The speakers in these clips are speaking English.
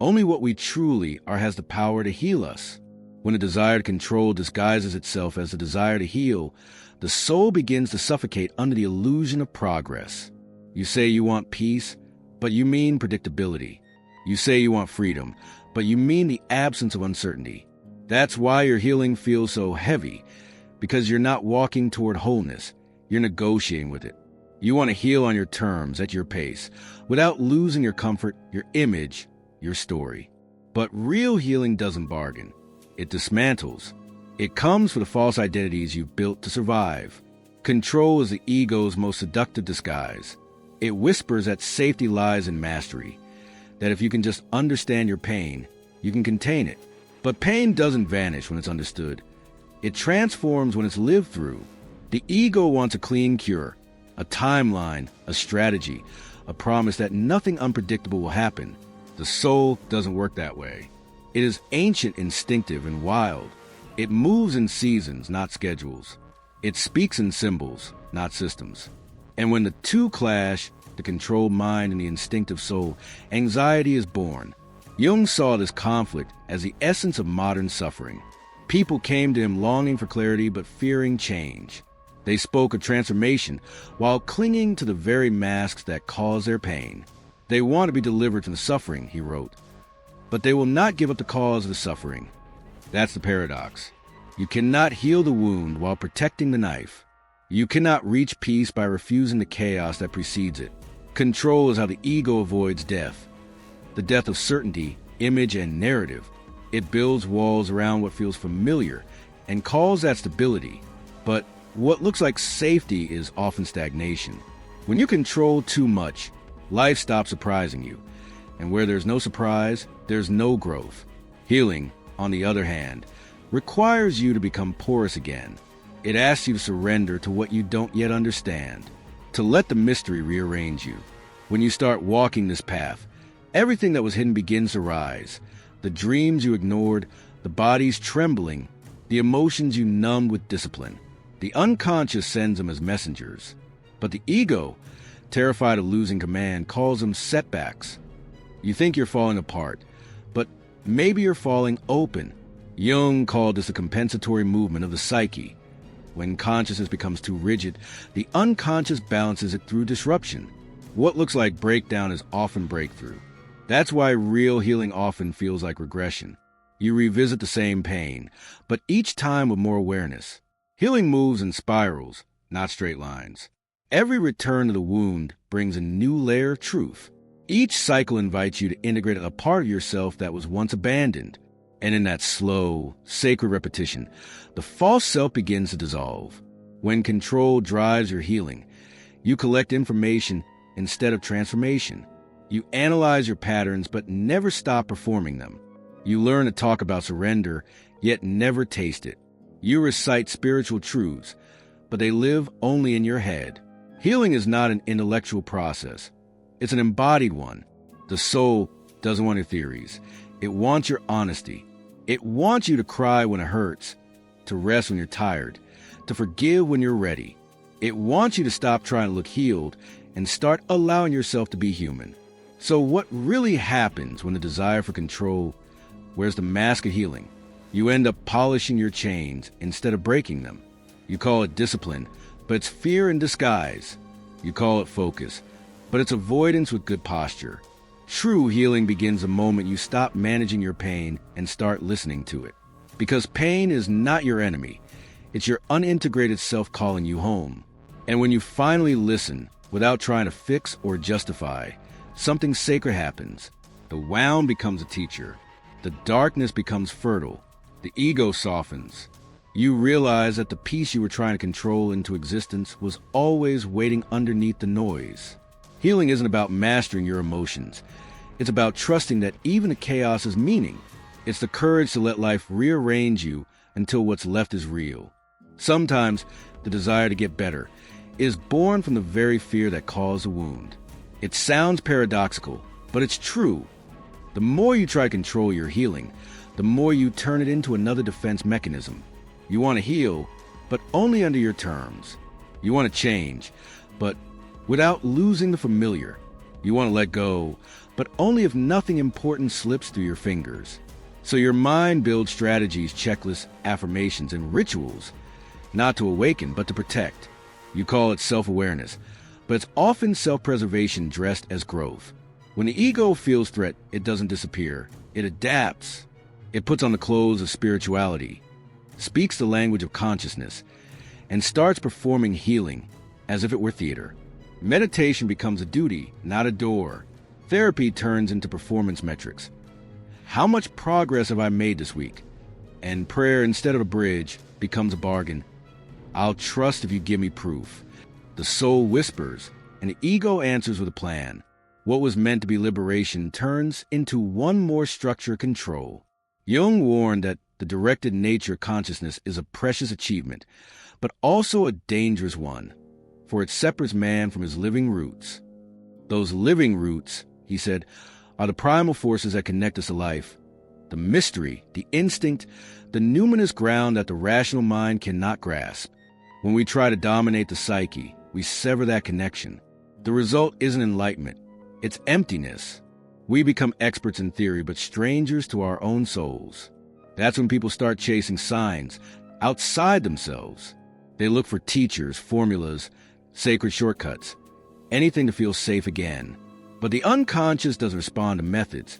Only what we truly are has the power to heal us. When a desire to control disguises itself as a desire to heal, the soul begins to suffocate under the illusion of progress. You say you want peace, but you mean predictability. You say you want freedom, but you mean the absence of uncertainty. That's why your healing feels so heavy, because you're not walking toward wholeness. You're negotiating with it. You want to heal on your terms, at your pace, without losing your comfort, your image, your story. But real healing doesn't bargain. It dismantles. It comes for the false identities you've built to survive. Control is the ego's most seductive disguise. It whispers that safety lies in mastery, that if you can just understand your pain, you can contain it. But pain doesn't vanish when it's understood. It transforms when it's lived through. The ego wants a clean cure, a timeline, a strategy, a promise that nothing unpredictable will happen. The soul doesn't work that way. It is ancient, instinctive, and wild. It moves in seasons, not schedules. It speaks in symbols, not systems. And when the two clash, the controlled mind and the instinctive soul, anxiety is born. Jung saw this conflict as the essence of modern suffering. People came to him longing for clarity but fearing change. They spoke of transformation while clinging to the very masks that cause their pain. They want to be delivered from the suffering, he wrote, but they will not give up the cause of the suffering. That's the paradox. You cannot heal the wound while protecting the knife. You cannot reach peace by refusing the chaos that precedes it. Control is how the ego avoids death. The death of certainty, image, and narrative. It builds walls around what feels familiar and calls that stability. But what looks like safety is often stagnation. When you control too much, life stops surprising you. And where there's no surprise, there's no growth. Healing, on the other hand, requires you to become porous again. It asks you to surrender to what you don't yet understand, to let the mystery rearrange you. When you start walking this path, everything that was hidden begins to rise. The dreams you ignored, the bodies trembling, the emotions you numbed with discipline. The unconscious sends them as messengers. But the ego, terrified of losing command, calls them setbacks. You think you're falling apart, but maybe you're falling open. Jung called this a compensatory movement of the psyche. When consciousness becomes too rigid, the unconscious balances it through disruption. What looks like breakdown is often breakthrough. That's why real healing often feels like regression. You revisit the same pain, but each time with more awareness. Healing moves in spirals, not straight lines. Every return to the wound brings a new layer of truth. Each cycle invites you to integrate a part of yourself that was once abandoned. And in that slow, sacred repetition, the false self begins to dissolve. When control drives your healing, you collect information instead of transformation. You analyze your patterns but never stop performing them. You learn to talk about surrender, yet never taste it. You recite spiritual truths, but they live only in your head. Healing is not an intellectual process. It's an embodied one. The soul doesn't want your theories. It wants your honesty. It wants you to cry when it hurts, to rest when you're tired, to forgive when you're ready. It wants you to stop trying to look healed and start allowing yourself to be human. So what really happens when the desire for control wears the mask of healing? You end up polishing your chains instead of breaking them. You call it discipline, but it's fear in disguise. You call it focus, but it's avoidance with good posture. True healing begins the moment you stop managing your pain and start listening to it. Because pain is not your enemy. It's your unintegrated self calling you home. And when you finally listen, without trying to fix or justify, something sacred happens. The wound becomes a teacher. The darkness becomes fertile. The ego softens. You realize that the peace you were trying to control into existence was always waiting underneath the noise. Healing isn't about mastering your emotions. It's about trusting that even the chaos has meaning. It's the courage to let life rearrange you until what's left is real. Sometimes the desire to get better is born from the very fear that caused the wound. It sounds paradoxical, but it's true. The more you try to control your healing, the more you turn it into another defense mechanism. You want to heal, but only under your terms. You want to change, but without losing the familiar. You want to let go, but only if nothing important slips through your fingers. So your mind builds strategies, checklists, affirmations, and rituals, not to awaken, but to protect. You call it self-awareness, but it's often self-preservation dressed as growth. When the ego feels threat, it doesn't disappear. It adapts. It puts on the clothes of spirituality, speaks the language of consciousness, and starts performing healing as if it were theater. Meditation becomes a duty, not a door. Therapy turns into performance metrics. How much progress have I made this week? And prayer, instead of a bridge, becomes a bargain. I'll trust if you give me proof. The soul whispers, and the ego answers with a plan. What was meant to be liberation turns into one more structure control. Jung warned that the directed nature consciousness is a precious achievement, but also a dangerous one, for it separates man from his living roots. Those living roots, he said, are the primal forces that connect us to life. The mystery, the instinct, the numinous ground that the rational mind cannot grasp. When we try to dominate the psyche, we sever that connection. The result isn't enlightenment, it's emptiness. We become experts in theory, but strangers to our own souls. That's when people start chasing signs outside themselves. They look for teachers, formulas, sacred shortcuts, anything to feel safe again. But the unconscious doesn't respond to methods.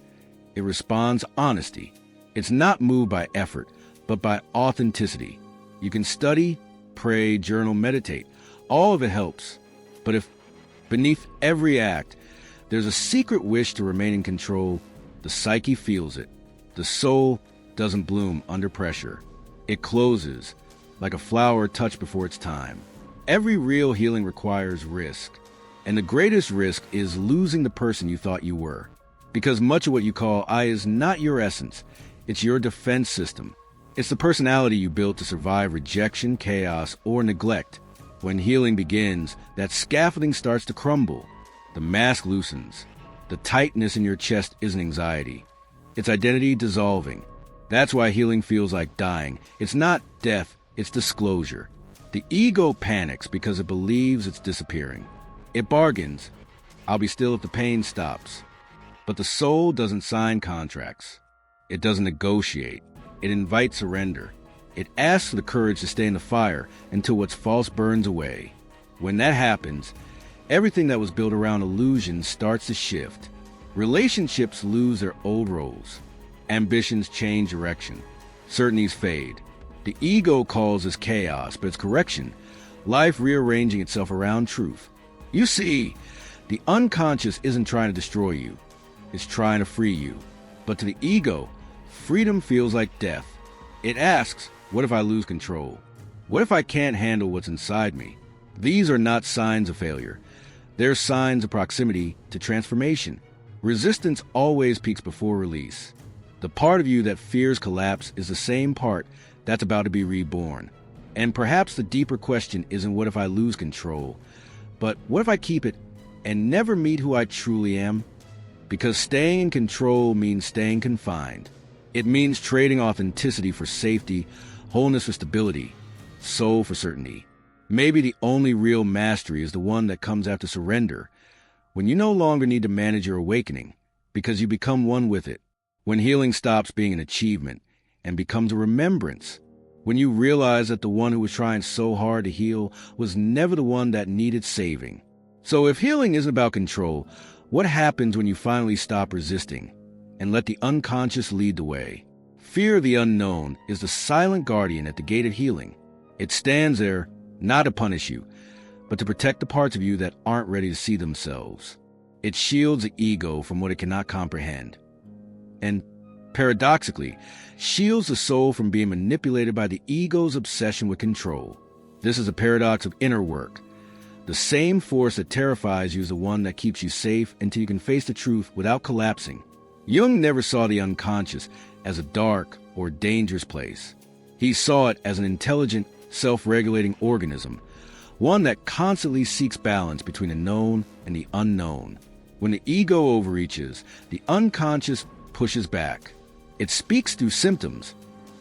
It responds honesty. It's not moved by effort, but by authenticity. You can study, pray, journal, meditate. All of it helps. But if beneath every act, there's a secret wish to remain in control, the psyche feels it. The soul doesn't bloom under pressure. It closes, like a flower touched before its time. Every real healing requires risk. And the greatest risk is losing the person you thought you were. Because much of what you call I is not your essence. It's your defense system. It's the personality you built to survive rejection, chaos, or neglect. When healing begins, that scaffolding starts to crumble. The mask loosens. The tightness in your chest isn't anxiety. It's identity dissolving. That's why healing feels like dying. It's not death, it's disclosure. The ego panics because it believes it's disappearing. It bargains. I'll be still if the pain stops. But the soul doesn't sign contracts. It doesn't negotiate. It invites surrender. It asks for the courage to stay in the fire until what's false burns away. When that happens, everything that was built around illusion starts to shift. Relationships lose their old roles. Ambitions change direction. Certainties fade. The ego calls this chaos, but it's correction. Life rearranging itself around truth. You see, the unconscious isn't trying to destroy you. It's trying to free you. But to the ego, freedom feels like death. It asks, what if I lose control? What if I can't handle what's inside me? These are not signs of failure. They're signs of proximity to transformation. Resistance always peaks before release. The part of you that fears collapse is the same part that's about to be reborn. And perhaps the deeper question isn't what if I lose control, but what if I keep it and never meet who I truly am? Because staying in control means staying confined. It means trading authenticity for safety, wholeness for stability, soul for certainty. Maybe the only real mastery is the one that comes after surrender, when you no longer need to manage your awakening, because you become one with it. When healing stops being an achievement and becomes a remembrance. When you realize that the one who was trying so hard to heal was never the one that needed saving. So if healing isn't about control, what happens when you finally stop resisting and let the unconscious lead the way? Fear of the unknown is the silent guardian at the gate of healing. It stands there not to punish you, but to protect the parts of you that aren't ready to see themselves. It shields the ego from what it cannot comprehend. And paradoxically, shields the soul from being manipulated by the ego's obsession with control. This is a paradox of inner work. The same force that terrifies you is the one that keeps you safe until you can face the truth without collapsing. Jung never saw the unconscious as a dark or dangerous place. He saw it as an intelligent, self-regulating organism, one that constantly seeks balance between the known and the unknown. When the ego overreaches, the unconscious pushes back. It speaks through symptoms,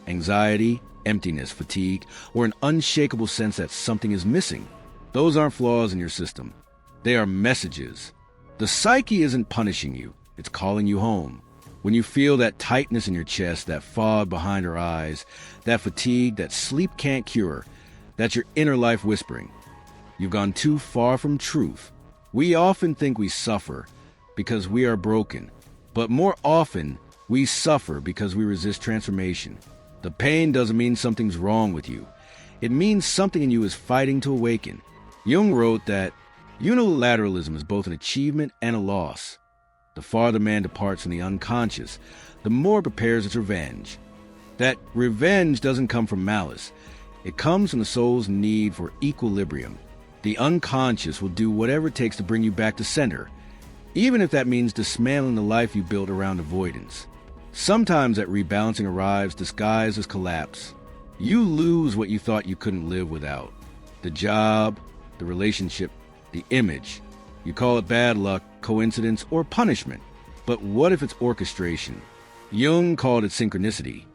anxiety, emptiness, fatigue, or an unshakable sense that something is missing. Those aren't flaws in your system. They are messages. The psyche isn't punishing you, it's calling you home. When you feel that tightness in your chest, that fog behind your eyes, that fatigue that sleep can't cure, that's your inner life whispering. You've gone too far from truth. We often think we suffer because we are broken, but more often we suffer because we resist transformation. The pain doesn't mean something's wrong with you. It means something in you is fighting to awaken. Jung wrote that unilateralism is both an achievement and a loss. The farther man departs from the unconscious, the more it prepares its revenge. That revenge doesn't come from malice. It comes from the soul's need for equilibrium. The unconscious will do whatever it takes to bring you back to center, even if that means dismantling the life you built around avoidance. Sometimes that rebalancing arrives disguised as collapse. You lose what you thought you couldn't live without. The job, the relationship, the image. You call it bad luck, coincidence, or punishment. But what if it's orchestration? Jung called it synchronicity,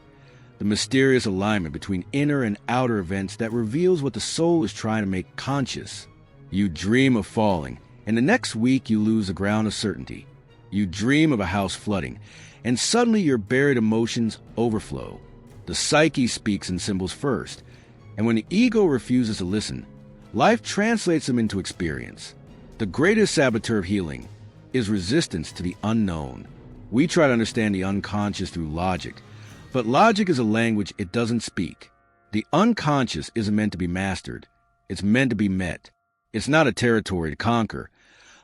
the mysterious alignment between inner and outer events that reveals what the soul is trying to make conscious. You dream of falling, and the next week you lose the ground of certainty. You dream of a house flooding, and suddenly your buried emotions overflow. The psyche speaks in symbols first, and when the ego refuses to listen, life translates them into experience. The greatest saboteur of healing is resistance to the unknown. We try to understand the unconscious through logic, but logic is a language it doesn't speak. The unconscious isn't meant to be mastered. It's meant to be met. It's not a territory to conquer,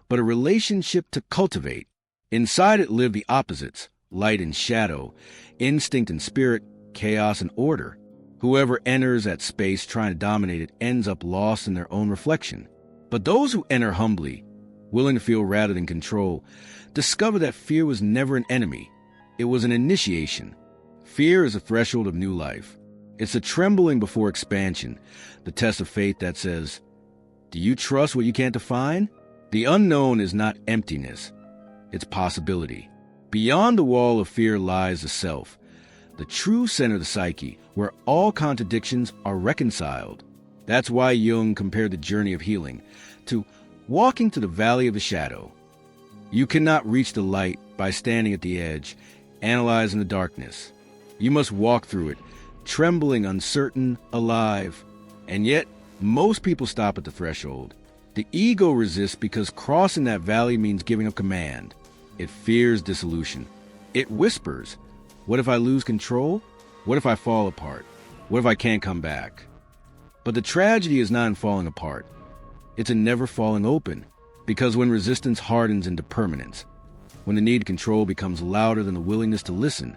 but a relationship to cultivate. Inside it live the opposites, light and shadow, instinct and spirit, chaos and order. Whoever enters that space trying to dominate it ends up lost in their own reflection. But those who enter humbly, willing to feel rather than control, discover that fear was never an enemy. It was an initiation. Fear is a threshold of new life. It's a trembling before expansion, the test of faith that says, do you trust what you can't define? The unknown is not emptiness. It's possibility. Beyond the wall of fear lies the self, the true center of the psyche, where all contradictions are reconciled. That's why Jung compared the journey of healing to walking to the valley of the shadow. You cannot reach the light by standing at the edge, analyzing the darkness. You must walk through it, trembling, uncertain, alive. And yet, most people stop at the threshold. The ego resists because crossing that valley means giving up command. It fears dissolution. It whispers, what if I lose control? What if I fall apart? What if I can't come back? But the tragedy is not in falling apart. It's in never falling open. Because when resistance hardens into permanence, when the need to control becomes louder than the willingness to listen,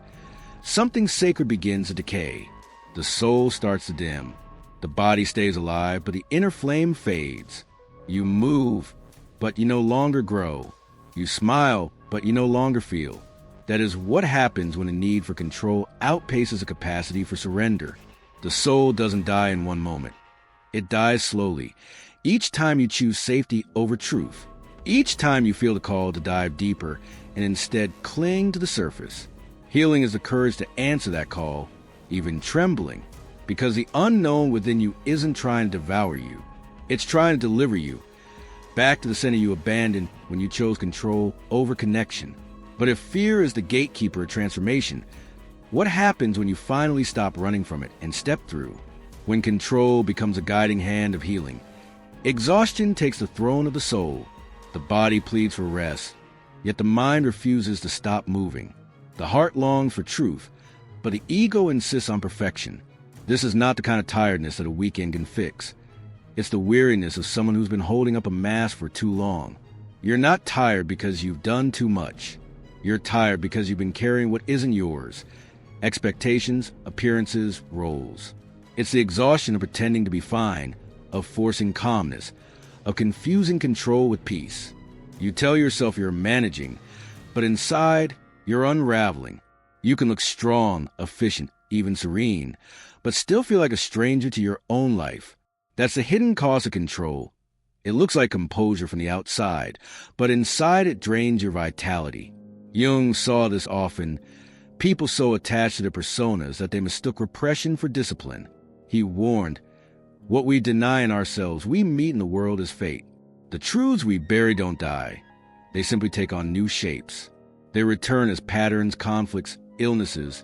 something sacred begins to decay. The soul starts to dim. The body stays alive, but the inner flame fades. You move, but you no longer grow. You smile, but you no longer feel. That is what happens when the need for control outpaces the capacity for surrender. The soul doesn't die in one moment. It dies slowly, each time you choose safety over truth. Each time you feel the call to dive deeper and instead cling to the surface. Healing is the courage to answer that call, even trembling, because the unknown within you isn't trying to devour you. It's trying to deliver you back to the center you abandoned when you chose control over connection. But if fear is the gatekeeper of transformation, what happens when you finally stop running from it and step through? When control becomes a guiding hand of healing. Exhaustion takes the throne of the soul. The body pleads for rest, yet the mind refuses to stop moving. The heart longs for truth, but the ego insists on perfection. This is not the kind of tiredness that a weekend can fix. It's the weariness of someone who's been holding up a mask for too long. You're not tired because you've done too much. You're tired because you've been carrying what isn't yours. Expectations, appearances, roles. It's the exhaustion of pretending to be fine, of forcing calmness, of confusing control with peace. You tell yourself you're managing, but inside, you're unraveling. You can look strong, efficient, even serene, but still feel like a stranger to your own life. That's the hidden cost of control. It looks like composure from the outside, but inside it drains your vitality. Jung saw this often. People so attached to their personas that they mistook repression for discipline. He warned, what we deny in ourselves, we meet in the world as fate. The truths we bury don't die. They simply take on new shapes. They return as patterns, conflicts, illnesses,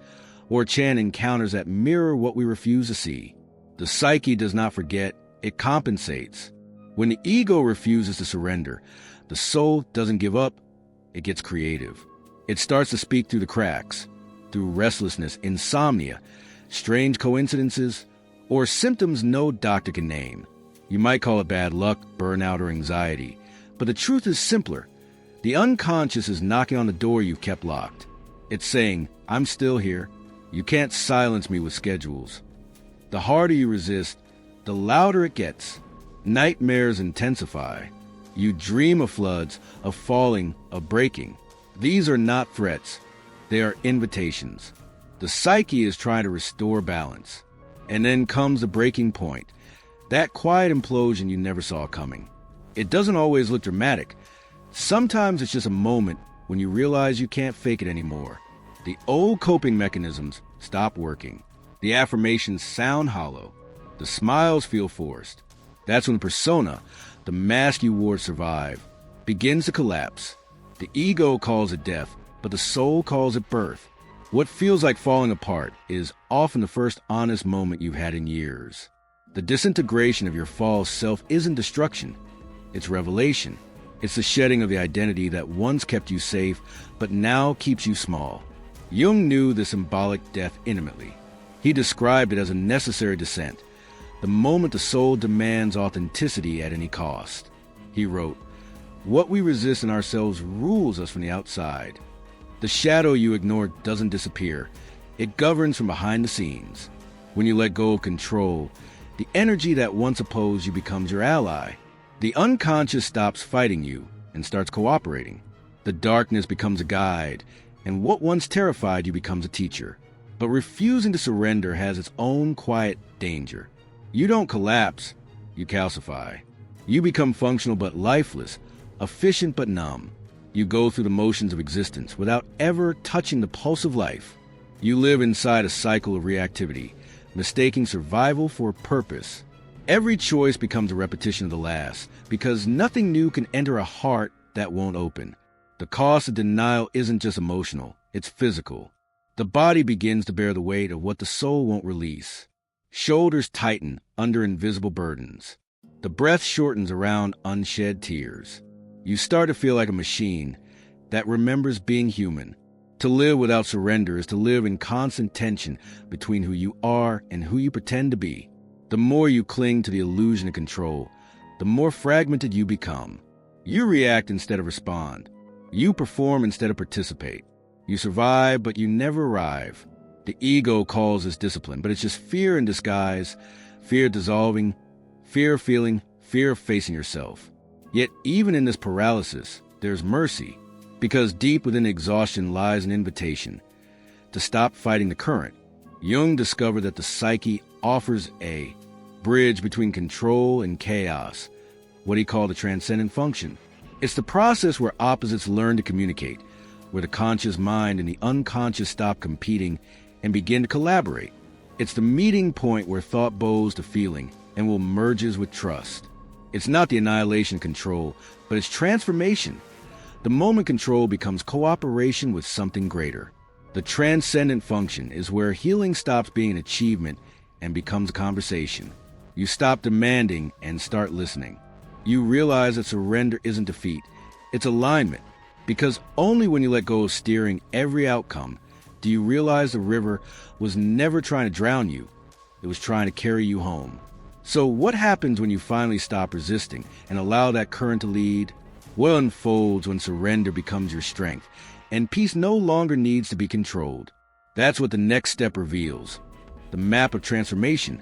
or chance encounters that mirror what we refuse to see. The psyche does not forget, it compensates. When the ego refuses to surrender, the soul doesn't give up, it gets creative. It starts to speak through the cracks, through restlessness, insomnia, strange coincidences, or symptoms no doctor can name. You might call it bad luck, burnout, or anxiety, but the truth is simpler. The unconscious is knocking on the door you've kept locked. It's saying, I'm still here. You can't silence me with schedules. The harder you resist, the louder it gets. Nightmares intensify. You dream of floods, of falling, of breaking. These are not threats. They are invitations. The psyche is trying to restore balance. And then comes the breaking point. That quiet implosion you never saw coming. It doesn't always look dramatic. Sometimes it's just a moment when you realize you can't fake it anymore. The old coping mechanisms stop working. The affirmations sound hollow. The smiles feel forced. That's when the persona, the mask you wore to survive, begins to collapse. The ego calls it death, but the soul calls it birth. What feels like falling apart is often the first honest moment you've had in years. The disintegration of your false self isn't destruction. It's revelation. It's the shedding of the identity that once kept you safe, but now keeps you small. Jung knew the symbolic death intimately. He described it as a necessary descent, the moment the soul demands authenticity at any cost. He wrote, "What we resist in ourselves rules us from the outside. The shadow you ignore doesn't disappear. It governs from behind the scenes. When you let go of control, the energy that once opposed you becomes your ally. The unconscious stops fighting you and starts cooperating. The darkness becomes a guide, and what once terrified you becomes a teacher. But refusing to surrender has its own quiet danger. You don't collapse, you calcify. You become functional but lifeless, efficient but numb. You go through the motions of existence without ever touching the pulse of life. You live inside a cycle of reactivity, mistaking survival for purpose. Every choice becomes a repetition of the last, because nothing new can enter a heart that won't open. The cost of denial isn't just emotional, it's physical. The body begins to bear the weight of what the soul won't release. Shoulders tighten under invisible burdens. The breath shortens around unshed tears. You start to feel like a machine that remembers being human. To live without surrender is to live in constant tension between who you are and who you pretend to be. The more you cling to the illusion of control, the more fragmented you become. You react instead of respond. You perform instead of participate. You survive, but you never arrive. The ego calls this discipline, but it's just fear in disguise, fear dissolving, fear of feeling, fear of facing yourself. Yet even in this paralysis, there's mercy, because deep within exhaustion lies an invitation to stop fighting the current. Jung discovered that the psyche offers a bridge between control and chaos, what he called a transcendent function. It's the process where opposites learn to communicate, where the conscious mind and the unconscious stop competing and begin to collaborate. It's the meeting point where thought bows to feeling and will merges with trust. It's not the annihilation of control, but it's transformation. The moment control becomes cooperation with something greater. The transcendent function is where healing stops being an achievement and becomes a conversation. You stop demanding and start listening. You realize that surrender isn't defeat, it's alignment. Because only when you let go of steering every outcome do you realize the river was never trying to drown you, it was trying to carry you home. So what happens when you finally stop resisting and allow that current to lead? What unfolds when surrender becomes your strength and peace no longer needs to be controlled? That's what the next step reveals. The map of transformation,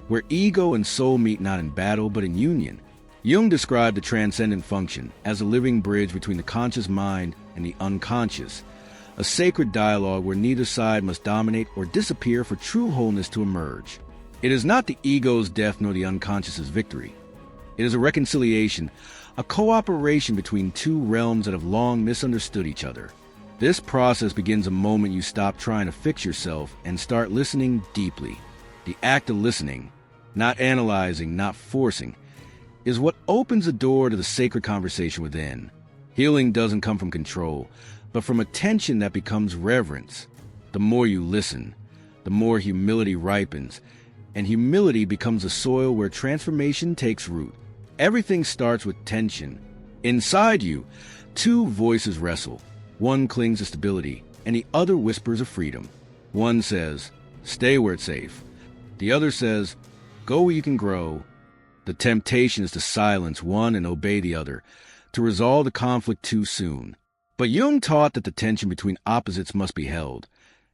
where ego and soul meet not in battle but in union. Jung described the transcendent function as a living bridge between the conscious mind and the unconscious, a sacred dialogue where neither side must dominate or disappear for true wholeness to emerge. It is not the ego's death nor the unconscious's victory. It is a reconciliation, a cooperation between two realms that have long misunderstood each other. This process begins the moment you stop trying to fix yourself and start listening deeply. The act of listening, not analyzing, not forcing, is what opens the door to the sacred conversation within. Healing doesn't come from control, but from attention that becomes reverence. The more you listen, the more humility ripens, and humility becomes a soil where transformation takes root. Everything starts with tension. Inside you, two voices wrestle. One clings to stability, and the other whispers of freedom. One says, "Stay where it's safe." The other says, "Go where you can grow." The temptation is to silence one and obey the other, to resolve the conflict too soon. But Jung taught that the tension between opposites must be held,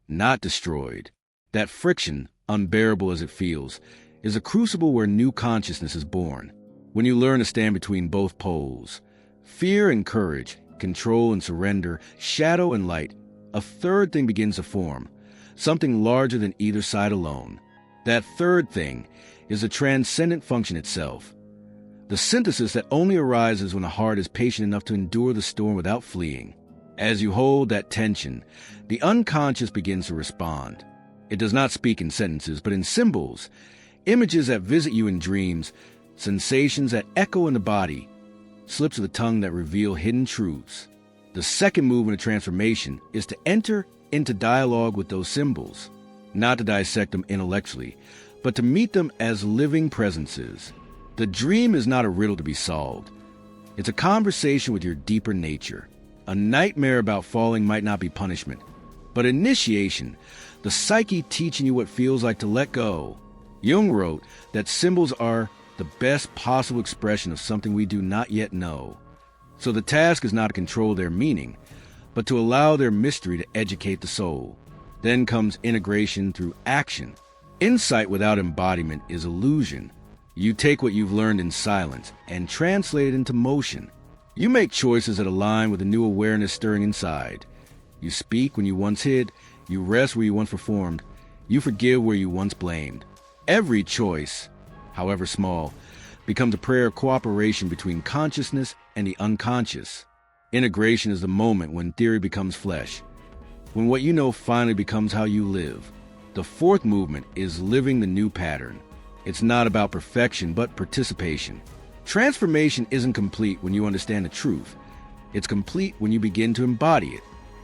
not destroyed. That friction, unbearable as it feels, is a crucible where new consciousness is born. When you learn to stand between both poles, fear and courage, control and surrender, shadow and light, a third thing begins to form, something larger than either side alone. That third thing is the transcendent function itself, the synthesis that only arises when the heart is patient enough to endure the storm without fleeing. As you hold that tension, the unconscious begins to respond. It does not speak in sentences, but in symbols, images that visit you in dreams, sensations that echo in the body, slips of the tongue that reveal hidden truths. The second movement of transformation is to enter into dialogue with those symbols, not to dissect them intellectually, but to meet them as living presences. The dream is not a riddle to be solved. It's a conversation with your deeper nature. A nightmare about falling might not be punishment, but initiation, the psyche teaching you what feels like to let go. Jung wrote that symbols are the best possible expression of something we do not yet know. So the task is not to control their meaning, but to allow their mystery to educate the soul. Then comes integration through action. Insight without embodiment is illusion. You take what you've learned in silence and translate it into motion. You make choices that align with the new awareness stirring inside. You speak when you once hid. You rest where you once performed. You forgive where you once blamed. Every choice, however small, becomes a prayer of cooperation between consciousness and the unconscious. Integration is the moment when theory becomes flesh, when what you know finally becomes how you live. The fourth movement is living the new pattern. It's not about perfection, but participation. Transformation isn't complete when you understand the truth. It's complete when you begin to embody it.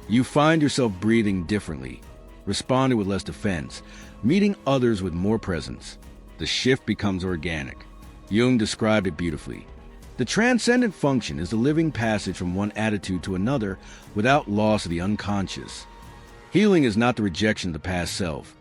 You find yourself breathing differently, responding with less defense, meeting others with more presence. The shift becomes organic. Jung described it beautifully. The transcendent function is the living passage from one attitude to another without loss of the unconscious. Healing is not the rejection of the past self,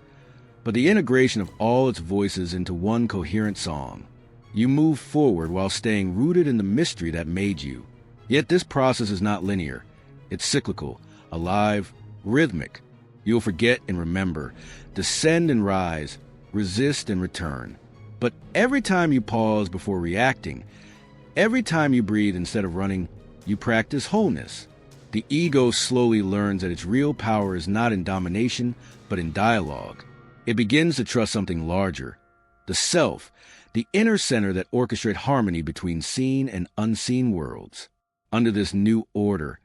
but the integration of all its voices into one coherent song. You move forward while staying rooted in the mystery that made you. Yet this process is not linear. It's cyclical, alive, rhythmic. You'll forget and remember, descend and rise, resist and return. But every time you pause before reacting, every time you breathe instead of running, you practice wholeness. The ego slowly learns that its real power is not in domination, but in dialogue. It begins to trust something larger, the self, the inner center that orchestrates harmony between seen and unseen worlds. Under this new order,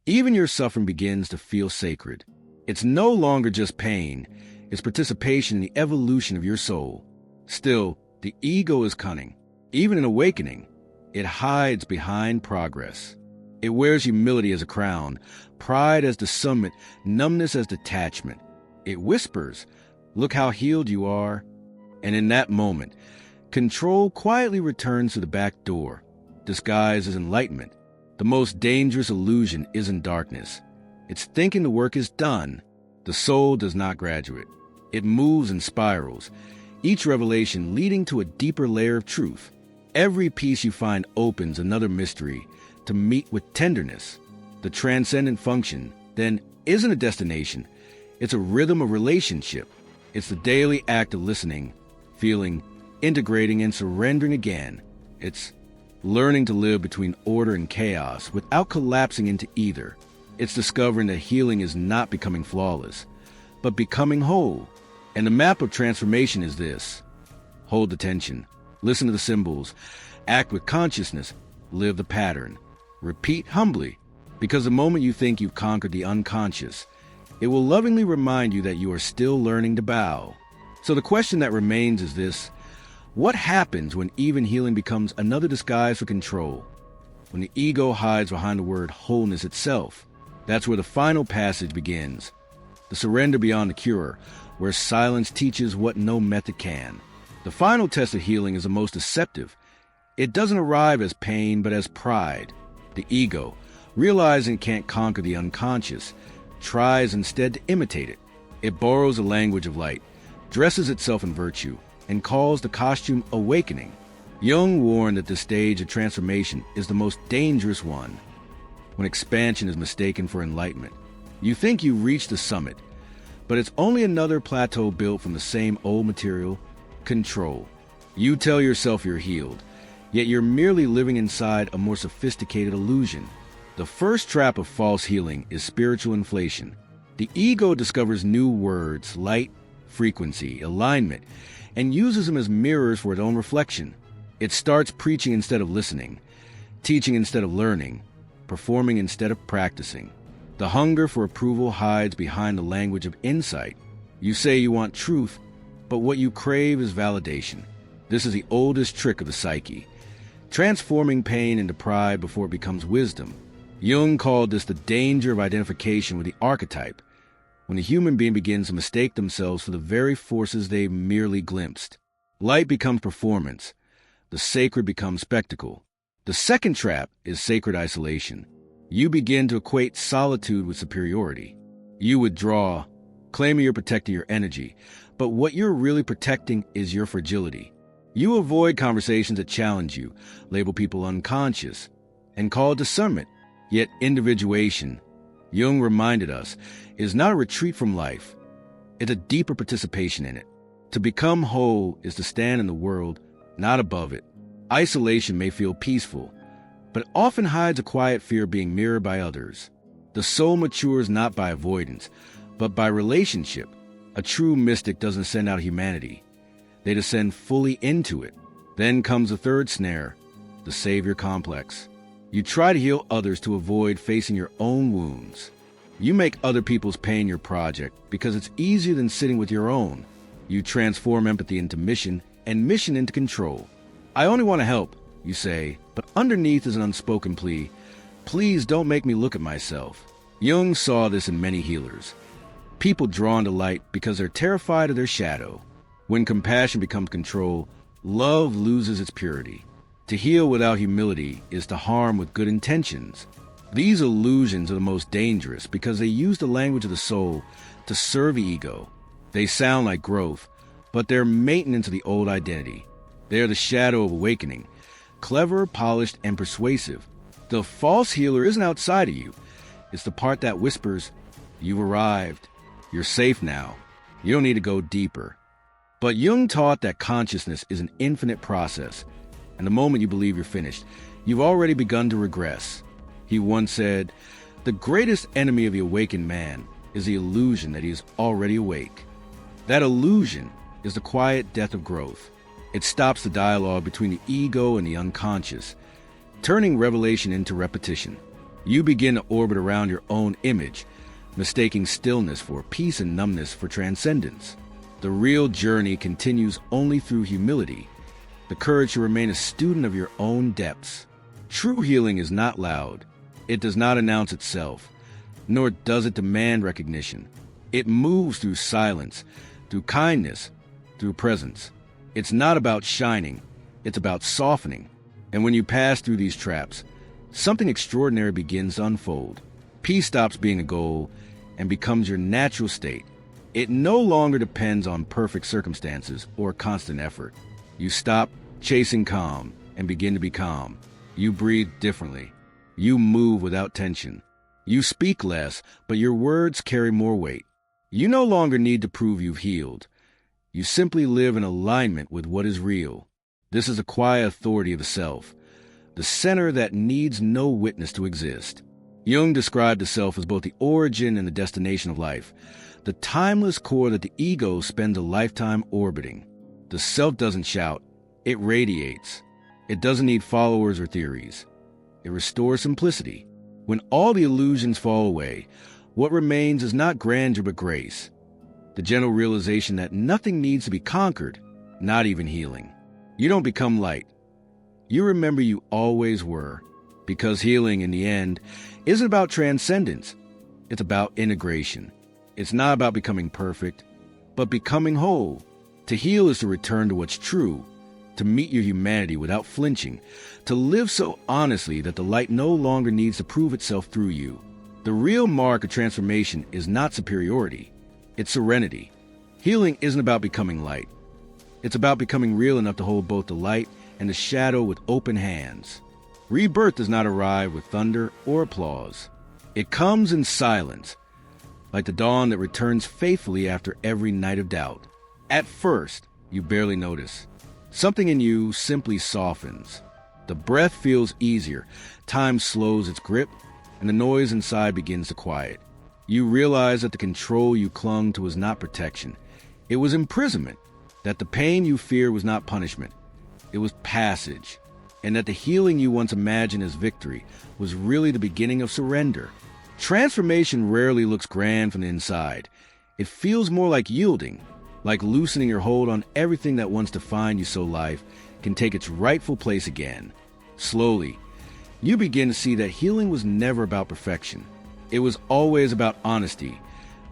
even your suffering begins to feel sacred. It's no longer just pain, it's participation in the evolution of your soul. Still, the ego is cunning. Even in awakening, it hides behind progress. It wears humility as a crown, pride as the summit, numbness as detachment. It whispers, "Look how healed you are." And in that moment, control quietly returns to the back door, disguised as enlightenment. The most dangerous illusion isn't darkness. It's thinking the work is done. The soul does not graduate. It moves in spirals, each revelation leading to a deeper layer of truth. Every piece you find opens another mystery to meet with tenderness. The transcendent function, then, isn't a destination. It's a rhythm of relationship. It's the daily act of listening, feeling, integrating, and surrendering again. It's learning to live between order and chaos without collapsing into either. It's discovering that healing is not becoming flawless, but becoming whole. And the map of transformation is this. Hold the tension, listen to the symbols, act with consciousness, live the pattern. Repeat humbly, because the moment you think you've conquered the unconscious, it will lovingly remind you that you are still learning to bow. So the question that remains is this: what happens when even healing becomes another disguise for control? when the ego hides behind the word wholeness itself. That's where the final passage begins. The surrender beyond the cure, where silence teaches what no method can. The final test of healing is the most deceptive. It doesn't arrive as pain, but as pride. The ego, realizing it can't conquer the unconscious, tries instead to imitate it. It borrows the language of light, dresses itself in virtue, and calls the costume awakening. Jung warned that this stage of transformation is the most dangerous one, when expansion is mistaken for enlightenment. You think you reached the summit, but it's only another plateau built from the same old material, control. You tell yourself you're healed, yet you're merely living inside a more sophisticated illusion. The first trap of false healing is spiritual inflation. The ego discovers new words, light, frequency, alignment, and uses them as mirrors for its own reflection. It starts preaching instead of listening, teaching instead of learning, performing instead of practicing. The hunger for approval hides behind the language of insight. You say you want truth, but what you crave is validation. This is the oldest trick of the psyche, transforming pain into pride before it becomes wisdom. Jung called this the danger of identification with the archetype, when the human being begins to mistake themselves for the very forces they merely glimpsed. Light becomes performance. The sacred becomes spectacle. The second trap is sacred isolation. You begin to equate solitude with superiority. You withdraw, claiming you're protecting your energy, but what you're really protecting is your fragility. You avoid conversations that challenge you, label people unconscious, and call it discernment. Yet individuation, Jung reminded us, is not a retreat from life. It's a deeper participation in it. To become whole is to stand in the world, not above it. Isolation may feel peaceful, but it often hides a quiet fear of being mirrored by others. The soul matures not by avoidance, but by relationship. A true mystic doesn't send out humanity. They descend fully into it. Then comes the third snare, the savior complex. You try to heal others to avoid facing your own wounds. You make other people's pain your project because it's easier than sitting with your own. You transform empathy into mission and mission into control. I only want to help, you say, but underneath is an unspoken plea. Please don't make me look at myself. Jung saw this in many healers. People drawn to light because they're terrified of their shadow. When compassion becomes control, love loses its purity. To heal without humility is to harm with good intentions. These illusions are the most dangerous because they use the language of the soul to serve the ego. They sound like growth, but they're maintenance of the old identity. They are the shadow of awakening, clever, polished, and persuasive. The false healer isn't outside of you. It's the part that whispers, "You've arrived. You're safe now. You don't need to go deeper." But Jung taught that consciousness is an infinite process, and the moment you believe you're finished, you've already begun to regress. He once said, "The greatest enemy of the awakened man is the illusion that he is already awake." That illusion is the quiet death of growth. It stops the dialogue between the ego and the unconscious, turning revelation into repetition. You begin to orbit around your own image, mistaking stillness for peace and numbness for transcendence. The real journey continues only through humility, the courage to remain a student of your own depths. True healing is not loud. It does not announce itself, nor does it demand recognition. It moves through silence, through kindness, through presence. It's not about shining, it's about softening. And when you pass through these traps, something extraordinary begins to unfold. Peace stops being a goal and becomes your natural state. It no longer depends on perfect circumstances or constant effort. You stop chasing calm and begin to be calm. You breathe differently. You move without tension. You speak less, but your words carry more weight. You no longer need to prove you've healed. You simply live in alignment with what is real. This is the quiet authority of the self, the center that needs no witness to exist. Jung described the self as both the origin and the destination of life, the timeless core that the ego spends a lifetime orbiting. The self doesn't shout, it radiates. It doesn't need followers or theories. It restores simplicity. When all the illusions fall away, what remains is not grandeur but grace. The gentle realization that nothing needs to be conquered, not even healing. You don't become light. You remember you always were. Because healing, in the end, isn't about transcendence. It's about integration. It's not about becoming perfect, but becoming whole. To heal is to return to what's true, to meet your humanity without flinching, to live so honestly that the light no longer needs to prove itself through you. The real mark of transformation is not superiority, it's serenity. Healing isn't about becoming light. It's about becoming real enough to hold both the light and the shadow with open hands. Rebirth does not arrive with thunder or applause. It comes in silence, like the dawn that returns faithfully after every night of doubt. At first, you barely notice. Something in you simply softens. The breath feels easier, time slows its grip, and the noise inside begins to quiet. You realize that the control you clung to was not protection. It was imprisonment, that the pain you feared was not punishment. It was passage, and that the healing you once imagined as victory was really the beginning of surrender. Transformation rarely looks grand from the inside. It feels more like yielding, like loosening your hold on everything that once defined you so life can take its rightful place again. Slowly, you begin to see that healing was never about perfection. It was always about honesty,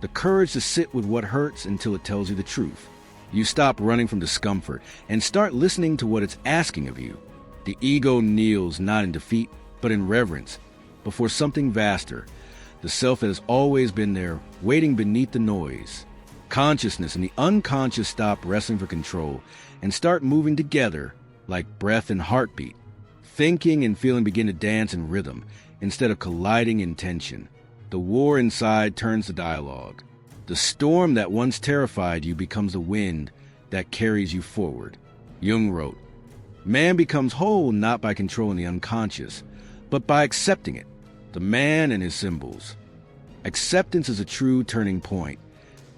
the courage to sit with what hurts until it tells you the truth. You stop running from discomfort and start listening to what it's asking of you. The ego kneels not in defeat, but in reverence, before something vaster, the self that has always been there, waiting beneath the noise. Consciousness and the unconscious stop wrestling for control and start moving together like breath and heartbeat. Thinking and feeling begin to dance in rhythm instead of colliding in tension. The war inside turns to dialogue. The storm that once terrified you becomes the wind that carries you forward. Jung wrote, "Man becomes whole not by controlling the unconscious, but by accepting it, the man and his symbols." Acceptance is a true turning point.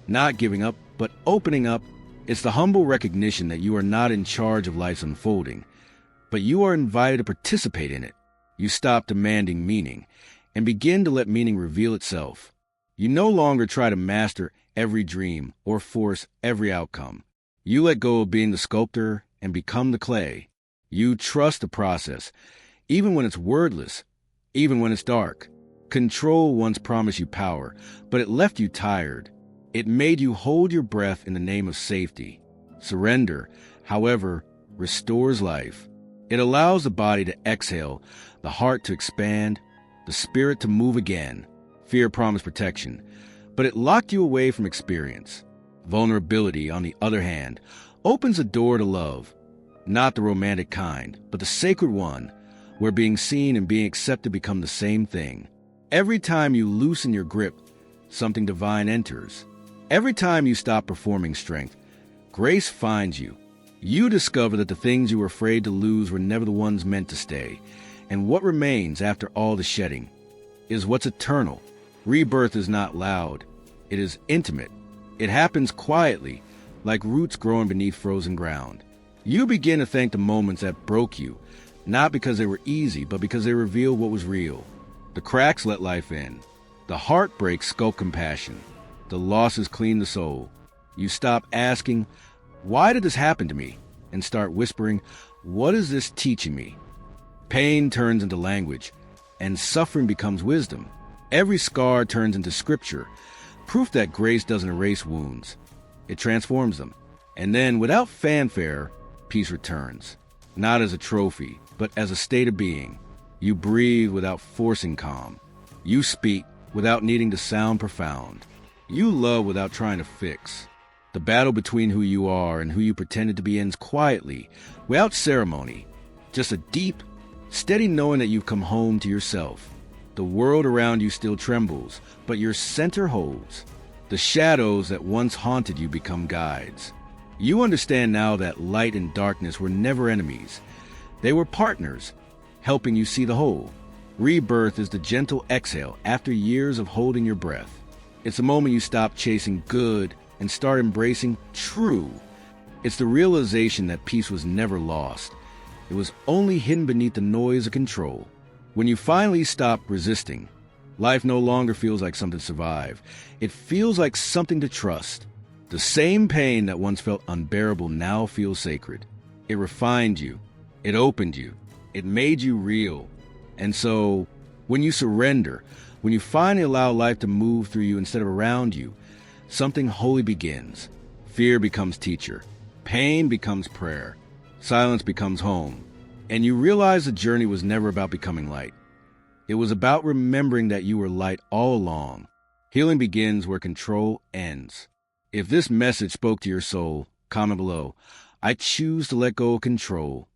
Not giving up, but opening up. It's the humble recognition that you are not in charge of life's unfolding, but you are invited to participate in it. You stop demanding meaning and begin to let meaning reveal itself. You no longer try to master every dream or force every outcome. You let go of being the sculptor and become the clay. You trust the process, even when it's wordless, even when it's dark. Control once promised you power, but it left you tired. It made you hold your breath in the name of safety. Surrender, however, restores life. It allows the body to exhale, the heart to expand, the spirit to move again. Fear promised protection, but it locked you away from experience. Vulnerability, on the other hand, opens a door to love. Not the romantic kind, but the sacred one, where being seen and being accepted become the same thing. Every time you loosen your grip, something divine enters. Every time you stop performing strength, grace finds you. You discover that the things you were afraid to lose were never the ones meant to stay, and what remains after all the shedding is what's eternal. Rebirth is not loud. It is intimate. It happens quietly, like roots growing beneath frozen ground. You begin to thank the moments that broke you, not because they were easy, but because they revealed what was real. The cracks let life in. The heartbreaks sculpt compassion. The losses clean the soul. You stop asking, "Why did this happen to me?" and start whispering, "What is this teaching me?" Pain turns into language, and suffering becomes wisdom. Every scar turns into scripture, proof that grace doesn't erase wounds. It transforms them. And then, without fanfare, peace returns. Not as a trophy, but as a state of being. You breathe without forcing calm. You speak without needing to sound profound. You love without trying to fix. The battle between who you are and who you pretended to be ends quietly, without ceremony. Just a deep, steady knowing that you've come home to yourself. The world around you still trembles, but your center holds. The shadows that once haunted you become guides. You understand now that light and darkness were never enemies. They were partners, helping you see the whole. Rebirth is the gentle exhale after years of holding your breath. It's the moment you stop chasing good and start embracing true. It's the realization that peace was never lost. It was only hidden beneath the noise of control. When you finally stop resisting, life no longer feels like something to survive. It feels like something to trust. The same pain that once felt unbearable now feels sacred. It refined you. It opened you. It made you real. And so, when you surrender, when you finally allow life to move through you instead of around you, something holy begins. Fear becomes teacher. Pain becomes prayer. Silence becomes home. And you realize the journey was never about becoming light. It was about remembering that you were light all along. Healing begins where control ends. If this message spoke to your soul, comment below. I choose to let go of control